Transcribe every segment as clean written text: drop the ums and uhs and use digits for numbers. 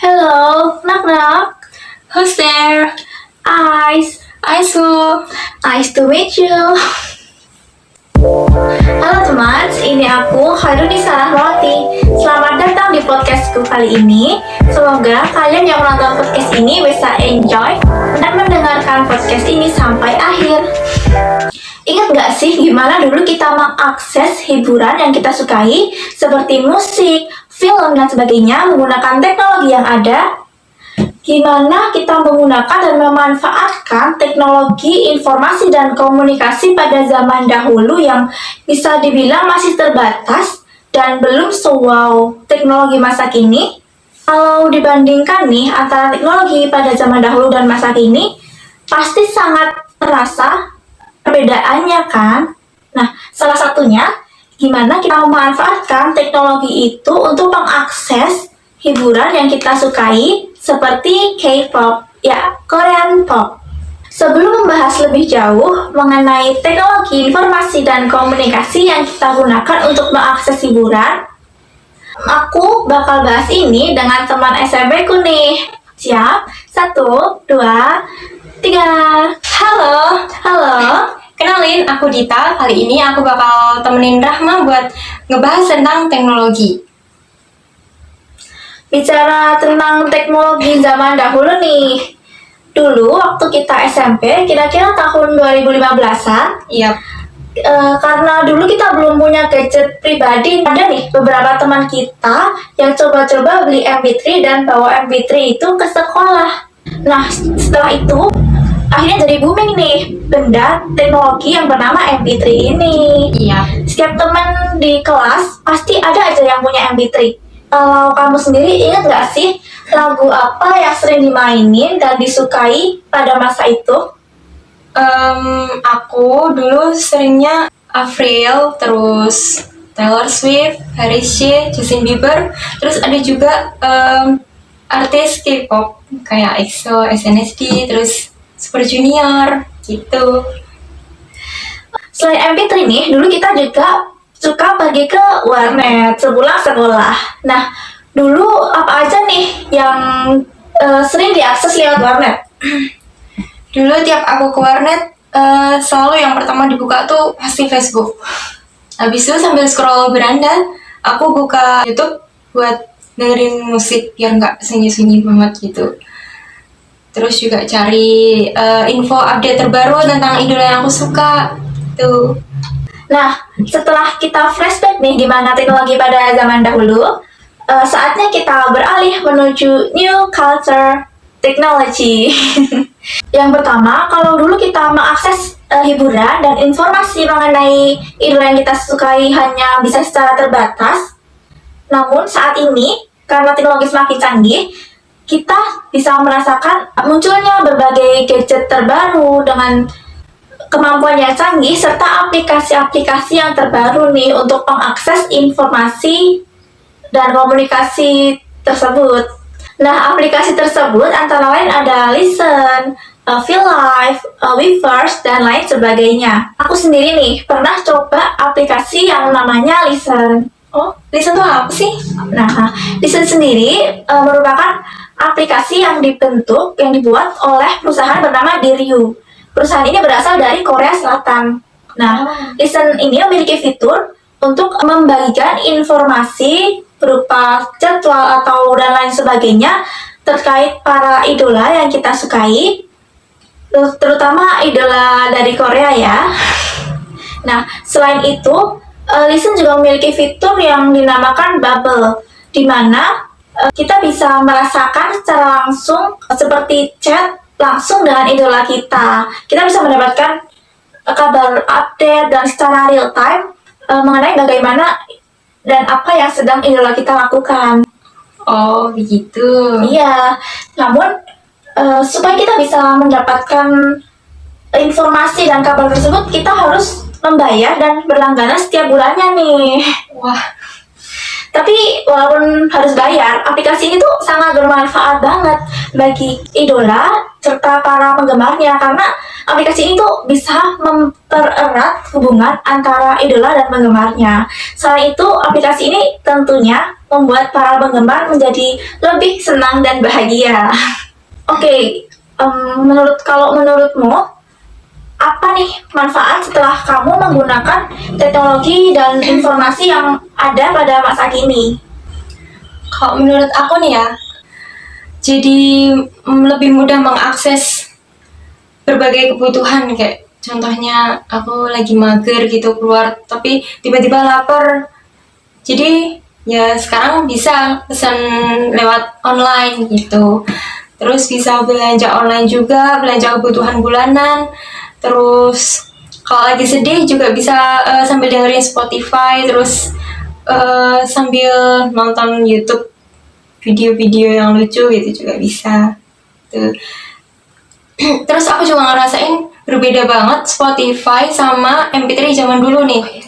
Hello, knock knock. Who's there? Ice, Ice who? nice to meet you. Halo teman, ini aku Khairunisa Rahmawati. Selamat datang di podcastku kali ini. Semoga kalian yang menonton podcast ini bisa enjoy dan mendengarkan podcast ini sampai akhir. Ingat gak sih gimana dulu kita mengakses hiburan yang kita sukai seperti musik, film, dan sebagainya menggunakan teknologi yang ada? Gimana kita menggunakan dan memanfaatkan teknologi informasi dan komunikasi pada zaman dahulu yang bisa dibilang masih terbatas dan belum sewow teknologi masa kini? Kalau dibandingkan nih antara teknologi pada zaman dahulu dan masa kini, pasti sangat terasa perbedaannya kan? Nah, salah satunya gimana kita memanfaatkan teknologi itu untuk mengakses hiburan yang kita sukai seperti K-pop, ya, Korean pop. Sebelum membahas lebih jauh mengenai teknologi informasi dan komunikasi yang kita gunakan untuk mengakses hiburan, aku bakal bahas ini dengan teman SMP ku nih. Siap? 1, 2, 3. Halo. Kenalin, aku Dita. Kali ini aku bakal temenin Rahma buat ngebahas tentang teknologi. Bicara tentang teknologi zaman dahulu nih. Dulu waktu kita SMP, kira-kira tahun 2015-an, Yap. karena dulu kita belum punya gadget pribadi, ada nih beberapa teman kita yang coba-coba beli MP3 dan bawa MP3 itu ke sekolah. Nah, setelah itu akhirnya jadi booming nih benda teknologi yang bernama MP3 ini. Iya. Setiap teman di kelas pasti ada aja yang punya MP3. Kalau kamu sendiri ingat gak sih lagu apa yang sering dimainin dan disukai pada masa itu? Aku dulu seringnya Avril, terus Taylor Swift, Harry Styles, Justin Bieber, terus ada juga artis K-pop kayak EXO, SNSD, terus Super Junior gitu. Selain MP3 nih, dulu kita juga suka pergi ke warnet sepulang sekolah. Nah, dulu apa aja nih yang sering diakses lewat warnet? Dulu tiap aku ke warnet, selalu yang pertama dibuka tuh pasti Facebook. Habis itu sambil scroll beranda, aku buka YouTube buat dengerin musik biar nggak sunyi-sunyi banget gitu. Terus juga cari info update terbaru tentang idola yang aku suka tuh. Nah, setelah kita flashback nih gimana teknologi pada zaman dahulu, saatnya kita beralih menuju new culture technology. Yang pertama, kalau dulu kita mengakses hiburan dan informasi mengenai idola yang kita sukai hanya bisa secara terbatas. Namun saat ini, karena teknologi semakin canggih, kita bisa merasakan munculnya berbagai gadget terbaru dengan kemampuan yang canggih serta aplikasi-aplikasi yang terbaru nih untuk mengakses informasi dan komunikasi tersebut. Nah, aplikasi tersebut antara lain ada Listen, Feel Live, Weverse, dan lain sebagainya. Aku sendiri nih pernah coba aplikasi yang namanya Listen. Oh, Listen tuh apa sih? Nah, Listen sendiri merupakan aplikasi yang dibuat oleh perusahaan bernama Diryu. Perusahaan ini berasal dari Korea Selatan. Nah, Listen ini memiliki fitur untuk membagikan informasi berupa jadwal atau dan lain sebagainya terkait para idola yang kita sukai, terutama idola dari Korea ya. Nah, selain itu, Listen juga memiliki fitur yang dinamakan Bubble, di mana kita bisa merasakan secara langsung seperti chat langsung dengan idola kita. Kita bisa mendapatkan kabar update dan secara real time mengenai bagaimana dan apa yang sedang idola kita lakukan. Oh, begitu. Iya, namun supaya kita bisa mendapatkan informasi dan kabar tersebut, kita harus membayar dan berlangganan setiap bulannya nih. Wah, Tapi walaupun harus bayar, aplikasi ini tuh sangat bermanfaat banget bagi idola serta para penggemarnya karena aplikasi ini tuh bisa mempererat hubungan antara idola dan penggemarnya. Selain itu, aplikasi ini tentunya membuat para penggemar menjadi lebih senang dan bahagia. Oke, kalau menurutmu apa nih manfaat setelah kamu menggunakan teknologi dan informasi yang ada pada masa kini? Kalau menurut aku nih ya, jadi lebih mudah mengakses berbagai kebutuhan, kayak contohnya aku lagi mager gitu keluar tapi tiba-tiba lapar, jadi ya sekarang bisa pesan lewat online gitu. Terus bisa belanja online juga, belanja kebutuhan bulanan. Terus kalau lagi sedih juga bisa sambil dengerin Spotify, terus sambil nonton YouTube video-video yang lucu gitu juga bisa. Tuh. Terus aku juga ngerasain berbeda banget Spotify sama MP3 zaman dulu nih.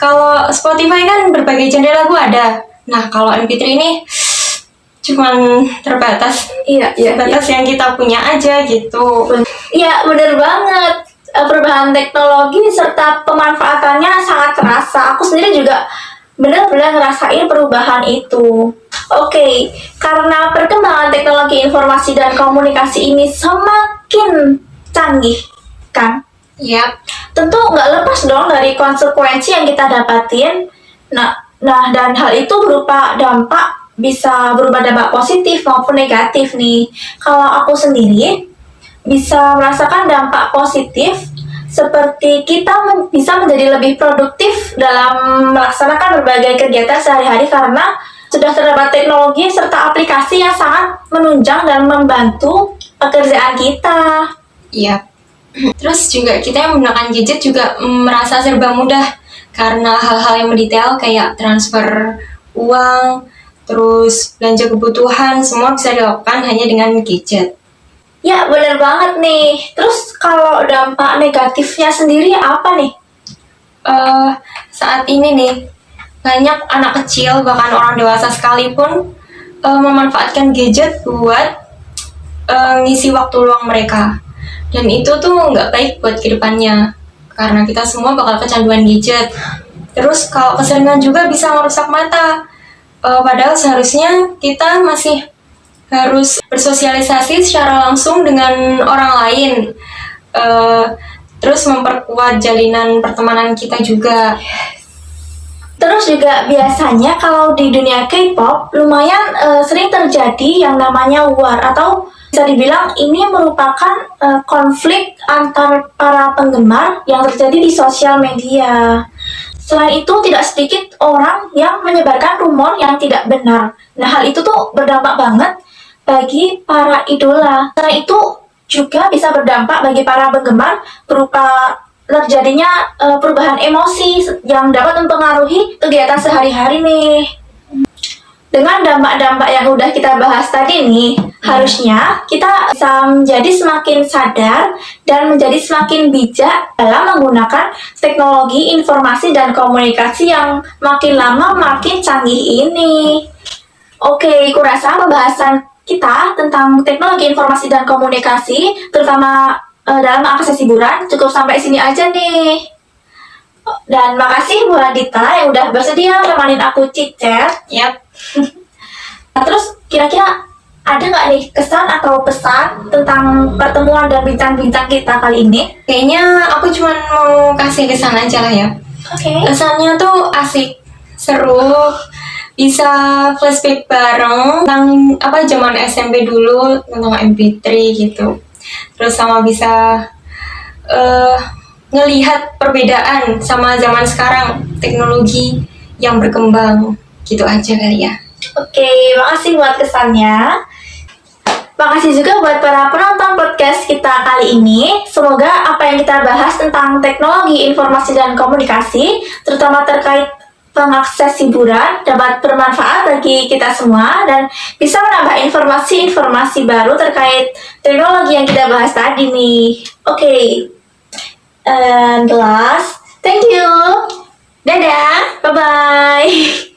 Kalau Spotify kan berbagai genre lagu ada. Nah kalau MP3 ini cuman terbatas, sebatas yang kita punya aja gitu. Iya, bener banget. Perubahan teknologi serta pemanfaatannya sangat terasa. Aku sendiri juga benar-benar ngerasain perubahan itu. Oke, karena perkembangan teknologi informasi dan komunikasi ini semakin canggih, kan? Iya. Tentu nggak lepas dong dari konsekuensi yang kita dapatin. Nah, dan hal itu berupa dampak, bisa berupa dampak positif maupun negatif nih. Kalau aku sendiri bisa merasakan dampak positif seperti kita bisa menjadi lebih produktif dalam melaksanakan berbagai kegiatan sehari-hari karena sudah terdapat teknologi serta aplikasi yang sangat menunjang dan membantu pekerjaan kita. Iya. Terus juga kita yang menggunakan gadget juga merasa serba mudah karena hal-hal yang mendetail kayak transfer uang, terus belanja kebutuhan, semua bisa dilakukan hanya dengan gadget. Ya, bener banget nih. Terus kalau dampak negatifnya sendiri apa nih? Saat ini nih, banyak anak kecil, bahkan orang dewasa sekalipun memanfaatkan gadget buat ngisi waktu luang mereka. Dan itu tuh nggak baik buat kedepannya, karena kita semua bakal kecanduan gadget. Terus kalau keseringan juga bisa merusak mata. Padahal seharusnya kita masih harus bersosialisasi secara langsung dengan orang lain, terus memperkuat jalinan pertemanan kita juga. Terus juga biasanya kalau di dunia K-pop lumayan sering terjadi yang namanya war, atau bisa dibilang ini merupakan konflik antar para penggemar yang terjadi di sosial media. Selain itu, tidak sedikit orang yang menyebarkan rumor yang tidak benar. Nah, hal itu tuh berdampak banget bagi para idola. Karena itu juga bisa berdampak bagi para penggemar berupa terjadinya perubahan emosi yang dapat mempengaruhi kegiatan sehari-hari nih. Dengan dampak-dampak yang udah kita bahas tadi nih, harusnya kita bisa menjadi semakin sadar dan menjadi semakin bijak dalam menggunakan teknologi informasi dan komunikasi yang makin lama makin canggih ini. Oke, kurasa pembahasan kita tentang teknologi informasi dan komunikasi, terutama dalam akses hiburan, cukup sampai sini aja nih. Dan makasih buat Dita yang udah bersedia nemenin aku chit-chat. Yap. Nah, terus kira-kira ada nggak nih kesan atau pesan tentang pertemuan dan bincang-bincang kita kali ini? Kayaknya aku cuma mau kasih kesan aja lah ya. Oke. Kesannya tuh asik, seru, bisa flashback bareng tentang zaman SMP dulu, tentang MP3 gitu. Terus sama bisa ngelihat perbedaan sama zaman sekarang, teknologi yang berkembang, gitu aja kali ya. Oke, makasih buat kesannya. Makasih juga buat para penonton podcast kita kali ini. Semoga apa yang kita bahas tentang teknologi informasi dan komunikasi, terutama terkait pengakses hiburan, dapat bermanfaat bagi kita semua dan bisa menambah informasi-informasi baru terkait teknologi yang kita bahas tadi nih. Oke. And last, thank you. Dadah! Bye-bye.